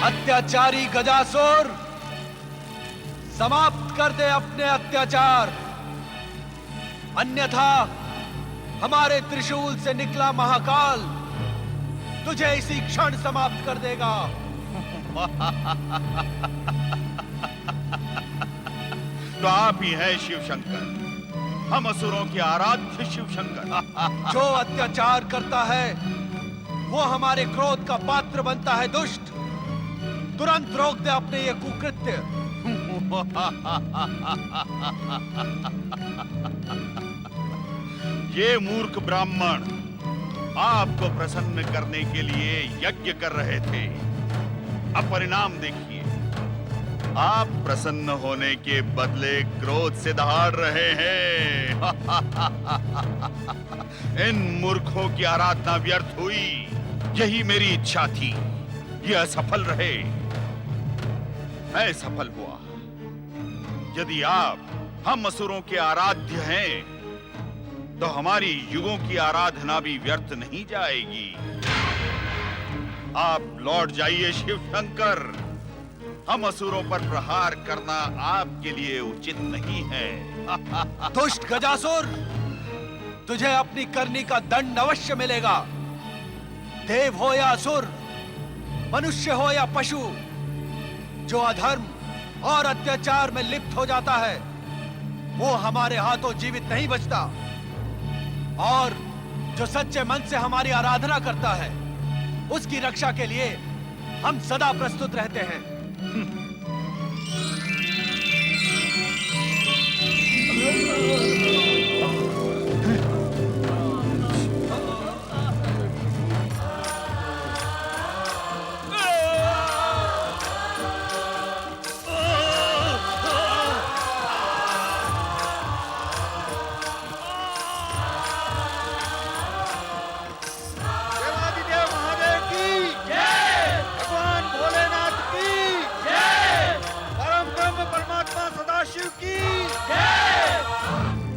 अत्याचारी गजासुर, समाप्त कर दे अपने अत्याचार, अन्यथा हमारे त्रिशूल से निकला महाकाल तुझे इसी क्षण समाप्त कर देगा। तो आप ही हैं शिव शंकर, हम असुरों के आराध्य शिव शंकर। जो अत्याचार करता है वो हमारे क्रोध का पात्र बनता है। दुष्ट, तुरंत रोक दे अपने ये कुकृत्य। ये मूर्ख ब्राह्मण आपको प्रसन्न करने के लिए यज्ञ कर रहे थे। अब परिणाम देखिए, आप प्रसन्न होने के बदले क्रोध से दहाड़ रहे हैं। इन मूर्खों की आराधना व्यर्थ हुई। यही मेरी इच्छा थी, ये असफल रहे, मैं सफल हुआ। यदि आप हम असुरों के आराध्य हैं तो हमारी युगों की आराधना भी व्यर्थ नहीं जाएगी। आप लौट जाइए शिव शंकर, हम असुरों पर प्रहार करना आपके लिए उचित नहीं है। दुष्ट गजासुर, तुझे अपनी करनी का दंड अवश्य मिलेगा। देव हो या असुर, मनुष्य हो या पशु, जो अधर्म और अत्याचार में लिप्त हो जाता है वो हमारे हाथों जीवित नहीं बचता, और जो सच्चे मन से हमारी आराधना करता है उसकी रक्षा के लिए हम सदा प्रस्तुत रहते हैं।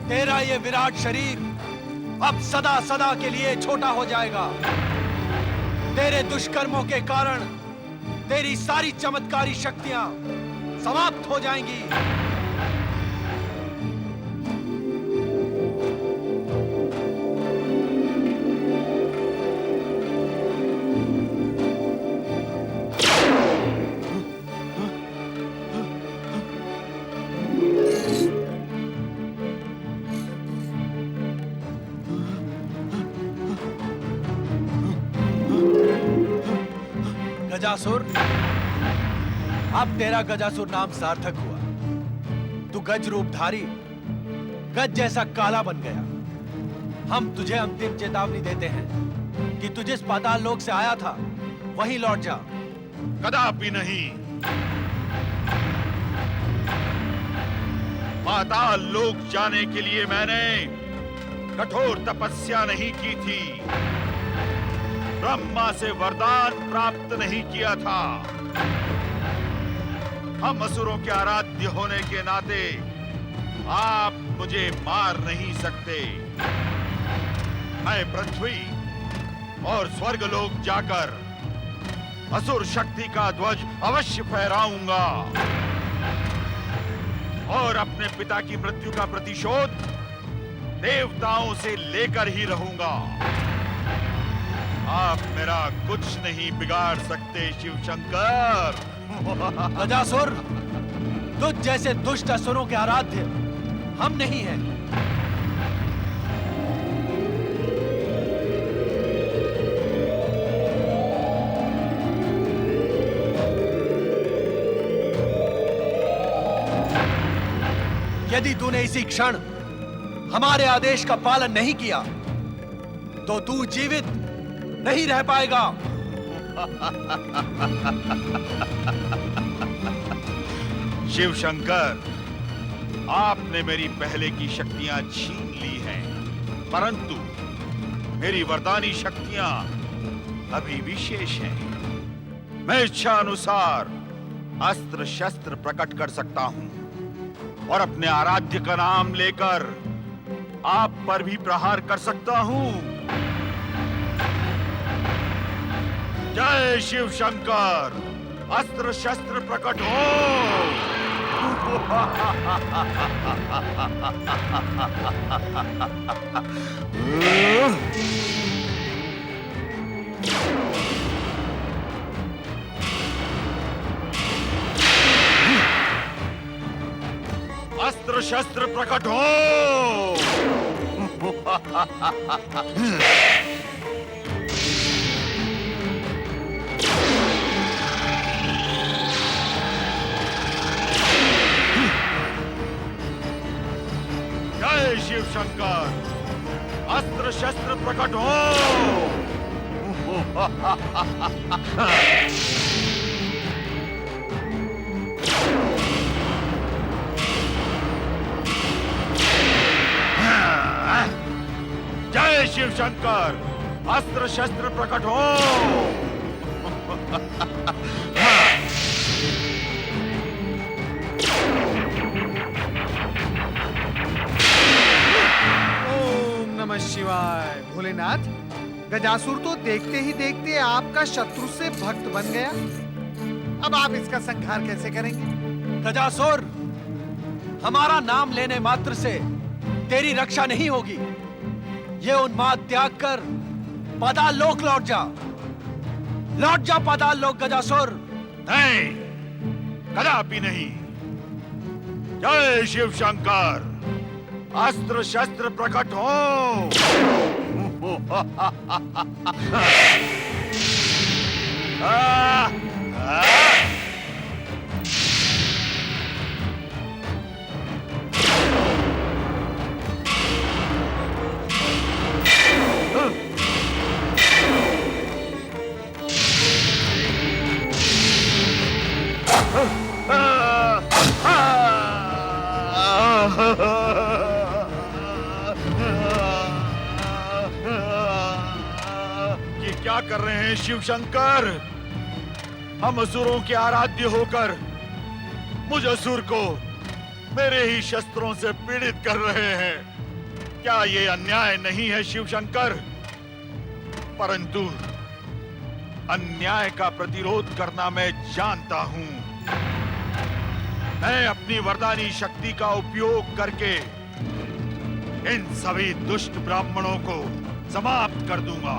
तेरा ये विराट शरीर अब सदा सदा के लिए छोटा हो जाएगा। तेरे दुष्कर्मों के कारण तेरी सारी चमत्कारी शक्तियां समाप्त हो जाएंगी। गजासुर, अब तेरा गजासुर नाम सार्थक हुआ। तू गज रूपधारी, गज जैसा काला बन गया। हम तुझे अंतिम चेतावनी देते हैं कि तू जिस पाताल लोक से आया था वहीं लौट जा। कदापि नहीं। पाताल लोक जाने के लिए मैंने कठोर तपस्या नहीं की थी, ब्रह्मा से वरदान प्राप्त नहीं किया था। हम असुरों के आराध्य होने के नाते आप मुझे मार नहीं सकते। मैं पृथ्वी और स्वर्गलोक जाकर असुर शक्ति का ध्वज अवश्य फहराऊंगा और अपने पिता की मृत्यु का प्रतिशोध देवताओं से लेकर ही रहूंगा। आप मेरा कुछ नहीं बिगाड़ सकते शिव शंकर। गजासुर, तुझ जैसे दुष्ट असुरों के आराध्य हम नहीं हैं। यदि तूने इसी क्षण हमारे आदेश का पालन नहीं किया तो तू जीवित नहीं रह पाएगा। शिव शंकर, आपने मेरी पहले की शक्तियां छीन ली हैं, परंतु मेरी वरदानी शक्तियां अभी भी शेष हैं। मैं इच्छा अनुसार अस्त्र शस्त्र प्रकट कर सकता हूं और अपने आराध्य का नाम लेकर आप पर भी प्रहार कर सकता हूं। जय शिव शंकर, अस्त्र शस्त्र प्रकट हो। अस्त्र शस्त्र प्रकट हो। जय शिव शंकर, अस्त्र शस्त्र प्रकट हो। जय शिव शंकर, अस्त्र शस्त्र प्रकट हो। ओम नमः शिवाय। भोलेनाथ, गजासुर तो देखते ही देखते आपका शत्रु से भक्त बन गया। अब आप इसका संहार कैसे करेंगे? गजासुर, हमारा नाम लेने मात्र से तेरी रक्षा नहीं होगी। ये उन्माद त्याग कर पाताल लोक लौट जा। लौट जा पाताल लोक गजासुर। नहीं, कदापि नहीं। जय शिव शंकर, अस्त्र शस्त्र प्रकट हो। ये क्या कर रहे हैं शिव शंकर? हम असुरों के आराध्य होकर मुझ असुर को मेरे ही शस्त्रों से पीड़ित कर रहे हैं। क्या ये अन्याय नहीं है शिव शंकर? परंतु अन्याय का प्रतिरोध करना मैं जानता हूं। मैं अपनी वरदानी शक्ति का उपयोग करके इन सभी दुष्ट ब्राह्मणों को समाप्त कर दूंगा।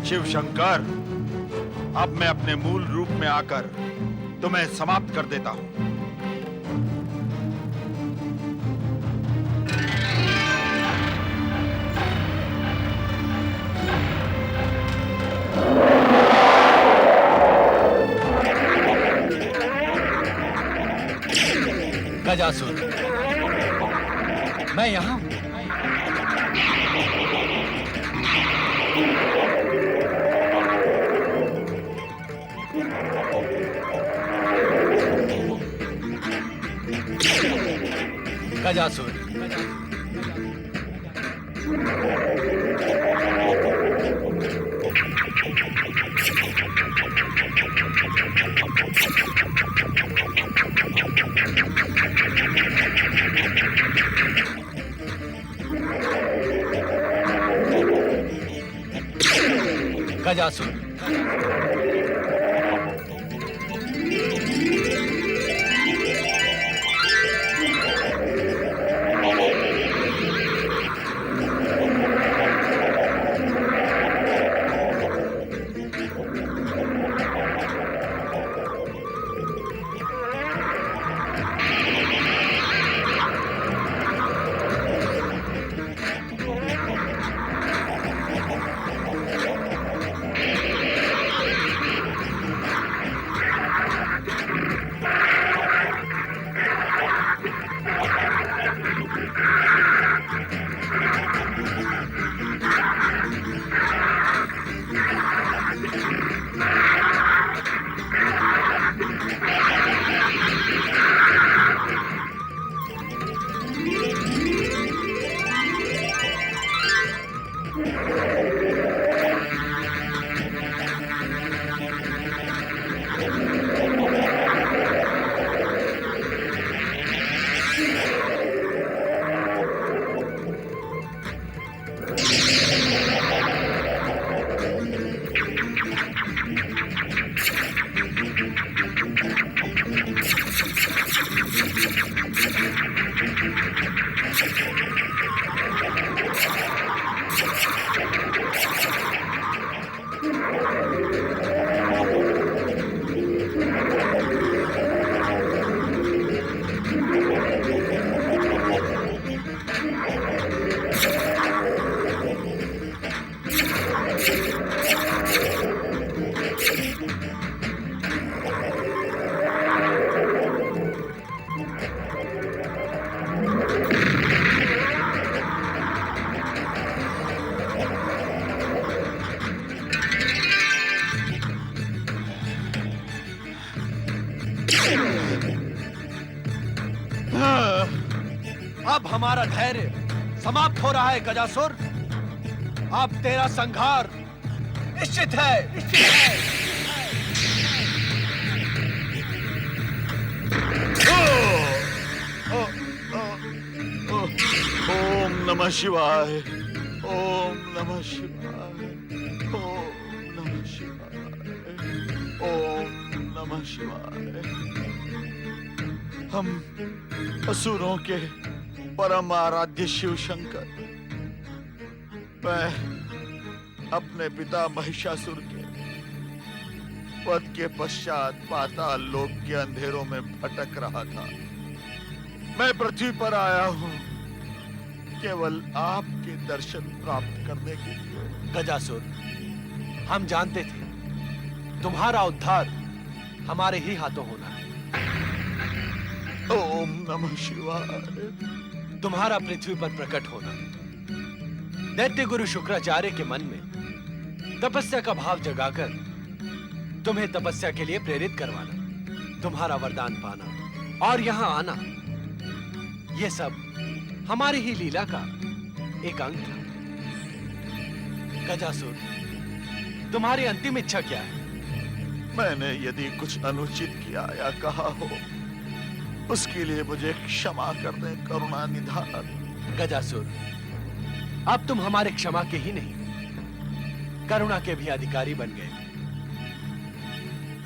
शिव शंकर, अब मैं अपने मूल रूप में आकर तुम्हें समाप्त कर देता हूं। गजासुर, मैं यहां हूं। गजासुर, गजासुर, अब हमारा धैर्य समाप्त हो रहा है गजासुर। अब तेरा संहार निश्चित है, निश्चित है। ओम नमः शिवाय, ओम नमः शिवाय, ओम नमः शिवाय, ओम नमः शिवाय। हम असुरों के परम आराध्य शिव शंकर, मैं अपने पिता महिषासुर के वध के पश्चात पाताल लोक के अंधेरों में भटक रहा था। मैं पृथ्वी पर आया हूँ केवल आपके दर्शन प्राप्त करने के लिए। गजासुर, हम जानते थे तुम्हारा उद्धार हमारे ही हाथों होना है। ओम नमः शिवाय। तुम्हारा पृथ्वी पर प्रकट होना दैत्य गुरु शुक्राचार्य के मन में तपस्या का भाव जगाकर तुम्हें तपस्या के लिए प्रेरित करवाना, तुम्हारा वरदान पाना और यहां आना, यह सब हमारी ही लीला का एक अंग था। गजासुर, तुम्हारी अंतिम इच्छा क्या है? मैंने यदि कुछ अनुचित किया या कहा हो, उसके लिए मुझे क्षमा कर दें करुणा निधान। गजासुर, अब तुम हमारे क्षमा के ही नहीं, करुणा के भी अधिकारी बन गए।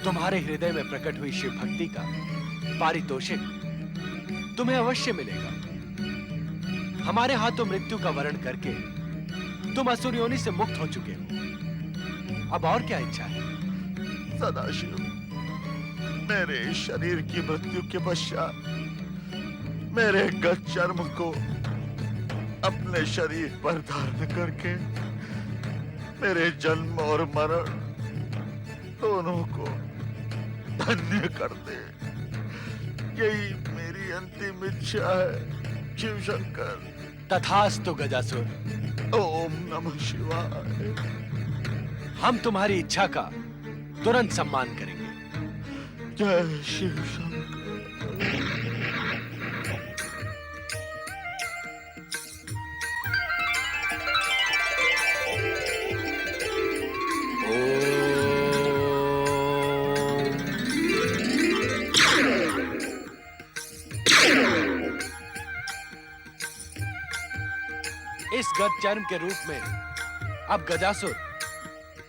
तुम्हारे हृदय में प्रकट हुई शिव भक्ति का पारितोषिक तुम्हें अवश्य मिलेगा। हमारे हाथों मृत्यु का वरण करके तुम असुर योनि से मुक्त हो चुके हो। अब और क्या इच्छा है? सदाशिव, मेरे शरीर की मृत्यु के पश्चात मेरे गत चर्म को अपने शरीर पर धारण करके मेरे जन्म और मरण दोनों को धन्य कर दे। यही मेरी अंतिम इच्छा है शिव शंकर। तथास्तु गजासुर। ओम नमः शिवाय। हम तुम्हारी इच्छा का तुरंत सम्मान करेंगे। जय शिव शंकर। इस गत चर्म के रूप में अब गजासुर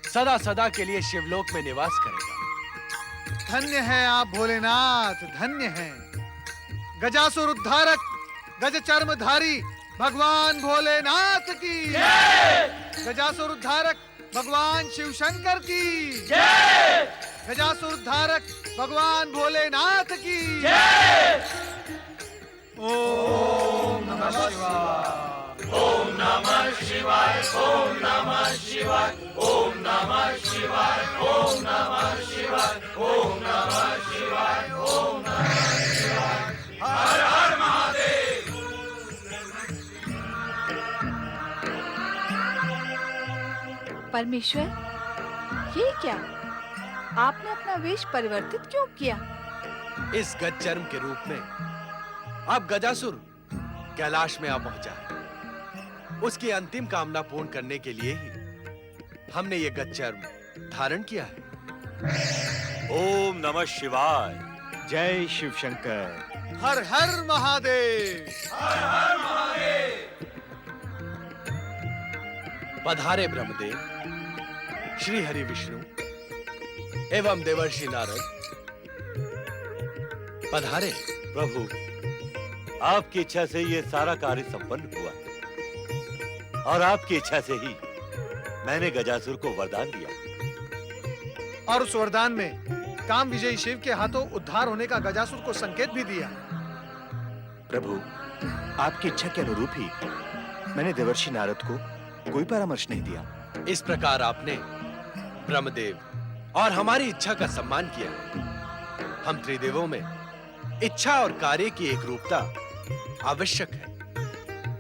सदा सदा के लिए शिवलोक में निवास करेगा। धन्य है आप भोलेनाथ, धन्य हैं। गजासुर उद्धारक, गज चर्मधारी भगवान भोलेनाथ की जय। गजासुर उद्धारक भगवान शिव शंकर की जय। गजासुर उद्धारक भगवान भोलेनाथ की जय। ओम नमः शिवाय। ओम नमः शिवाय, ओम नमः शिवाय, ओम नमः शिवाय, ओम नमः शिवाय, ओम नमः शिवाय, ओम नमः शिवाय। हर हर महादेव। परमेश्वर, ये क्या? आपने अपना वेश परिवर्तित क्यों किया? इस गज चर्म के रूप में अब गजासुर कैलाश में आ पहुंचा है। उसकी अंतिम कामना पूर्ण करने के लिए ही हमने ये गज चर्म धारण किया है। ओम नमः शिवाय। जय शिव शंकर। हर हर महादेव। हर हर महादेव। पधारे ब्रह्मदेव, श्री हरि विष्णु एवं देवर्षि नारद। पधारे। प्रभु, आपकी इच्छा से ये सारा कार्य संपन्न हुआ और आपकी इच्छा से ही मैंने गजासुर को वरदान दिया और उस वरदान में काम विजयी शिव के हाथों उद्धार होने का गजासुर को संकेत भी दिया। प्रभु, आपकी इच्छा के अनुरूप ही मैंने देवर्षि नारद को कोई परामर्श नहीं दिया। इस प्रकार आपने ब्रह्मदेव और हमारी इच्छा का सम्मान किया। हम त्रिदेवों में इच्छा और कार्य की एक रूपता आवश्यक है।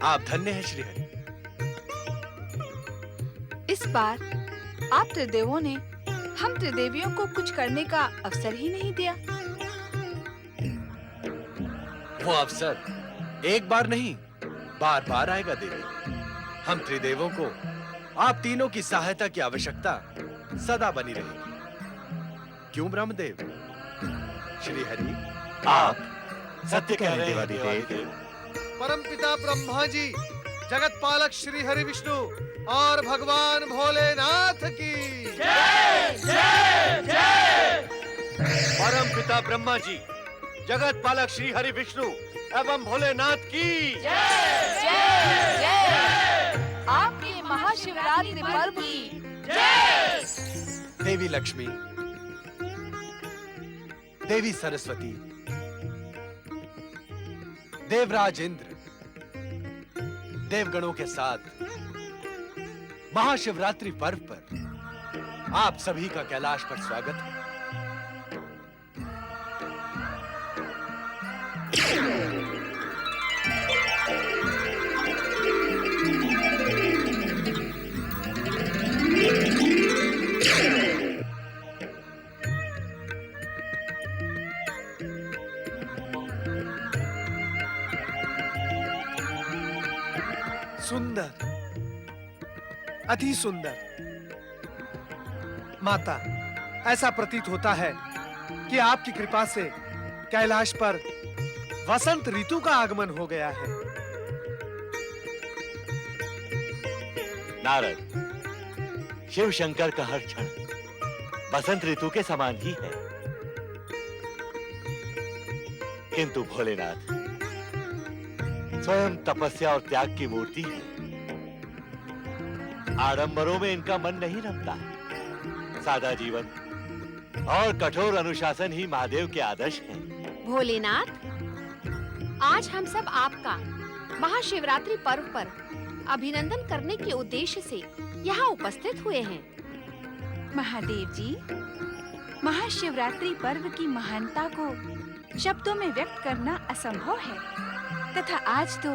आप धन्य हैं श्री हरि। इस बार आप त्रिदेवों ने हम त्रिदेवियों को कुछ करने का अवसर ही नहीं दिया। वो अवसर एक बार नहीं, बार बार आएगा देवी। हम त्रिदेवों को आप तीनों की सहायता की आवश्यकता सदा बनी रहेगी। क्यों ब्रह्मदेव? श्री हरि, आप सत्य कह रहे हैं देवाधिदेव। परमपिता ब्रह्मा जी, जगत पालक श्री हरि विष्णु और भगवान भोलेनाथ की परम पिता ब्रह्मा जी, जगत पालक श्री हरि विष्णु एवं भोलेनाथ की आपके महाशिवरात्रि पर्व की देवी लक्ष्मी, देवी सरस्वती, देवराज इंद्र, देवगणों के साथ महाशिवरात्रि पर्व पर आप सभी का कैलाश पर स्वागत है। सुंदर, अति सुंदर। माता, ऐसा प्रतीत होता है कि आपकी कृपा से कैलाश पर वसंत ऋतु का आगमन हो गया है। नारद, शिव शंकर का हर क्षण बसंत ऋतु के समान ही है। किंतु भोलेनाथ स्वयं तपस्या और त्याग की मूर्ति है। आडंबरों में इनका मन नहीं रमता। सादा जीवन और कठोर अनुशासन ही महादेव के आदर्श हैं। भोलेनाथ, आज हम सब आपका महाशिवरात्रि पर्व पर अभिनंदन करने के उद्देश्य से यहाँ उपस्थित हुए हैं। महादेव जी, महाशिवरात्रि पर्व की महानता को शब्दों में व्यक्त करना असंभव है, तथा आज तो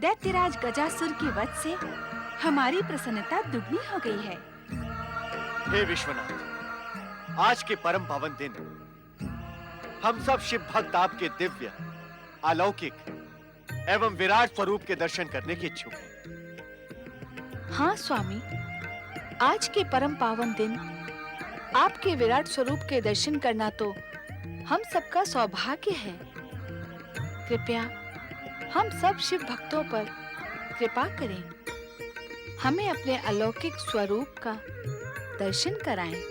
दैत्यराज गजासुर के वध से हमारी प्रसन्नता दुगनी हो गई है। हे विश्वनाथ, आज के परम पावन दिन हम सब शिव भक्त आपके दिव्य, अलौकिक एवं विराट स्वरूप के दर्शन करने के इच्छुक हैं। हाँ स्वामी, आज के परम पावन दिन आपके विराट स्वरूप के दर्शन करना तो हम सबका सौभाग्य है। कृपया हम सब शिव भक्तों पर कृपा करें, हमें अपने अलौकिक स्वरूप का दर्शन कराएं।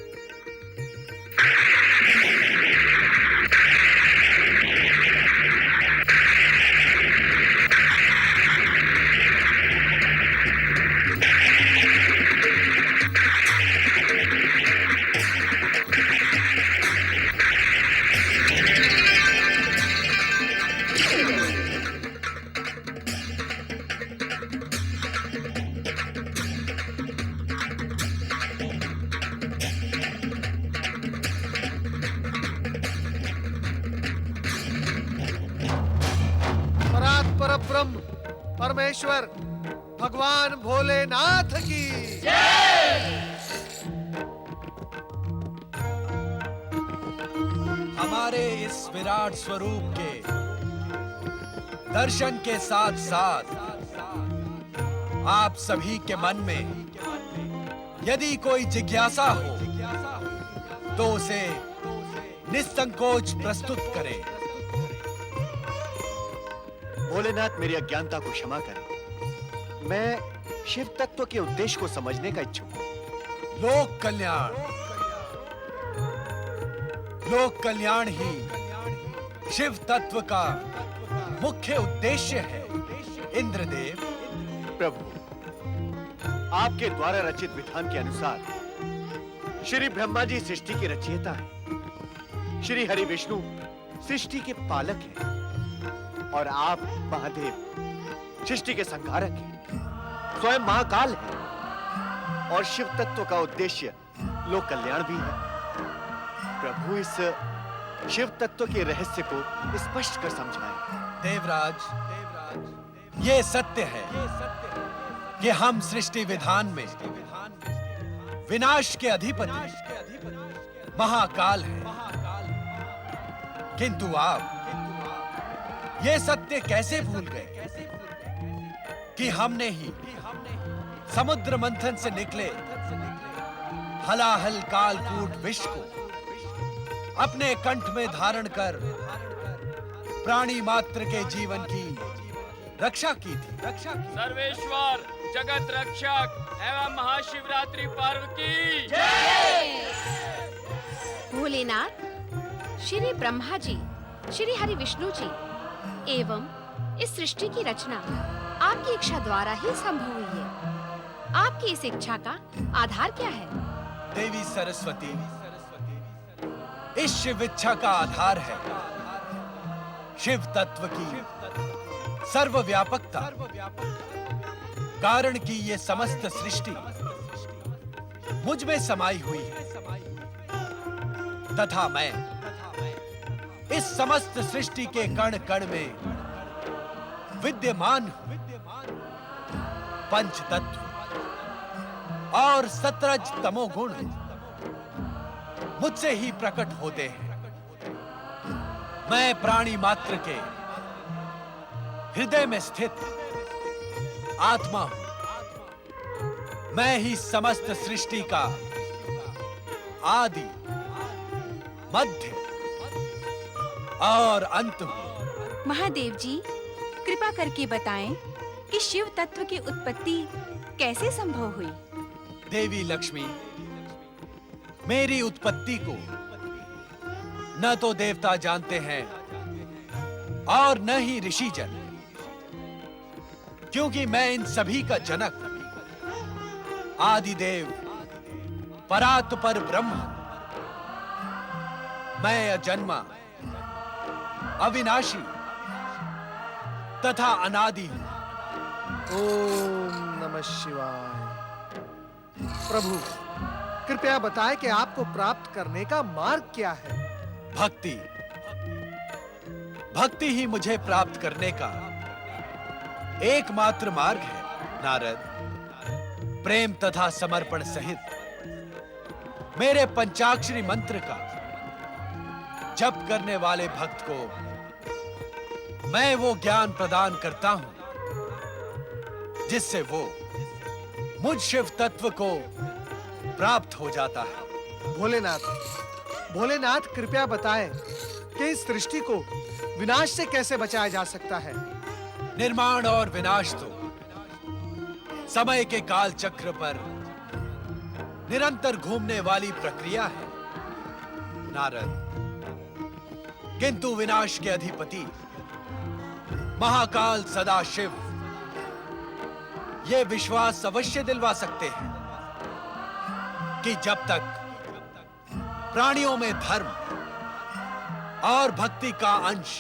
परात्पर ब्रह्म परमेश्वर भगवान भोलेनाथ की हमारे इस विराट स्वरूप के दर्शन के साथ साथ आप सभी के मन में यदि कोई जिज्ञासा हो तो उसे निसंकोच प्रस्तुत करें। भोलेनाथ, मेरी अज्ञानता को क्षमा करें। मैं शिव तत्व के उद्देश्य को समझने का इच्छुक हूँ। लोक कल्याण ही शिव तत्व का मुख्य उद्देश्य है। इंद्रदेव, प्रभु, आपके द्वारा रचित विधान के अनुसार श्री ब्रह्मा जी सृष्टि के रचयिता हैं, श्री हरि विष्णु सृष्टि के पालक हैं और आप महादेव सृष्टि के संहारक हैं, स्वयं महाकाल हैं और शिव तत्व का उद्देश्य लोक कल्याण भी है। प्रभु, इस शिव तत्व के रहस्य को स्पष्ट कर समझाएं। देवराज, ये सत्य है कि हम सृष्टि विधान में विनाश के अधिपति महाकाल हैं, किंतु आप ये सत्य कैसे भूल गए कि हमने ही समुद्र मंथन से निकले हलाहल कालकूट विष को अपने कंठ में धारण कर प्राणी मात्र के जीवन की रक्षा की थी। सर्वेश्वर जगत रक्षक एवं महाशिवरात्रि पर्व की भोलेनाथ, श्री ब्रह्मा जी, श्री हरि विष्णु जी एवं इस सृष्टि की रचना आपकी इच्छा द्वारा ही संभव हुई है। आपकी इस इच्छा का आधार क्या है? देवी सरस्वती, इस शिव इच्छा का आधार है शिव तत्व की सर्वव्यापकता, कारण कि ये समस्त सृष्टि मुझ में समाई हुई है तथा मैं इस समस्त सृष्टि के कण कण में विद्यमान हूं। पंच तत्व और 17 तमोगुण मुझसे ही प्रकट होते हैं। मैं प्राणी मात्र के हृदय में स्थित आत्मा हूं। मैं ही समस्त सृष्टि का आदि, मध्य और अंत हूं। महादेव जी, कृपा करके बताएं कि शिव तत्व की उत्पत्ति कैसे संभव हुई? देवी लक्ष्मी, मेरी उत्पत्ति को न तो देवता जानते हैं और न ही ऋषिजन, क्योंकि मैं इन सभी का जनक आदिदेव परात्पर ब्रह्म। मैं अजन्मा, अविनाशी तथा अनादि हूं। ओम नमः शिवाय। प्रभु, कृपया बताएं कि आपको प्राप्त करने का मार्ग क्या है? भक्ति, भक्ति ही मुझे प्राप्त करने का एकमात्र मार्ग है नारद। प्रेम तथा समर्पण सहित मेरे पंचाक्षरी मंत्र का जप करने वाले भक्त को मैं वो ज्ञान प्रदान करता हूं जिससे वो मुझ शिव तत्व को प्राप्त हो जाता है। भोलेनाथ कृपया बताएं कि इस सृष्टि को विनाश से कैसे बचाया जा सकता है? निर्माण और विनाश तो समय के काल चक्र पर निरंतर घूमने वाली प्रक्रिया है नारद, किंतु विनाश के अधिपति महाकाल सदाशिव ये विश्वास अवश्य दिलवा सकते हैं कि जब तक प्राणियों में धर्म और भक्ति का अंश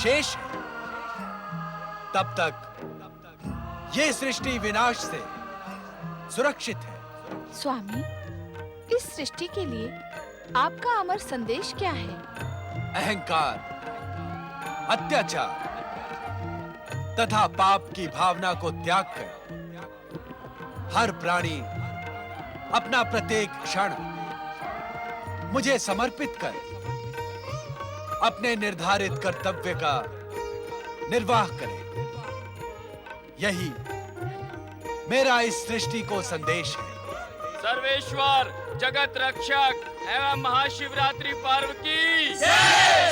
शेष है, तब तक ये सृष्टि विनाश से सुरक्षित है। स्वामी, इस सृष्टि के लिए आपका अमर संदेश क्या है? अहंकार, अत्याचार तथा पाप की भावना को त्याग कर हर प्राणी अपना प्रत्येक क्षण मुझे समर्पित कर अपने निर्धारित कर्तव्य का निर्वाह करे। यही मेरा इस सृष्टि को संदेश है। सर्वेश्वर जगत रक्षक एवं महाशिवरात्रि पर्व की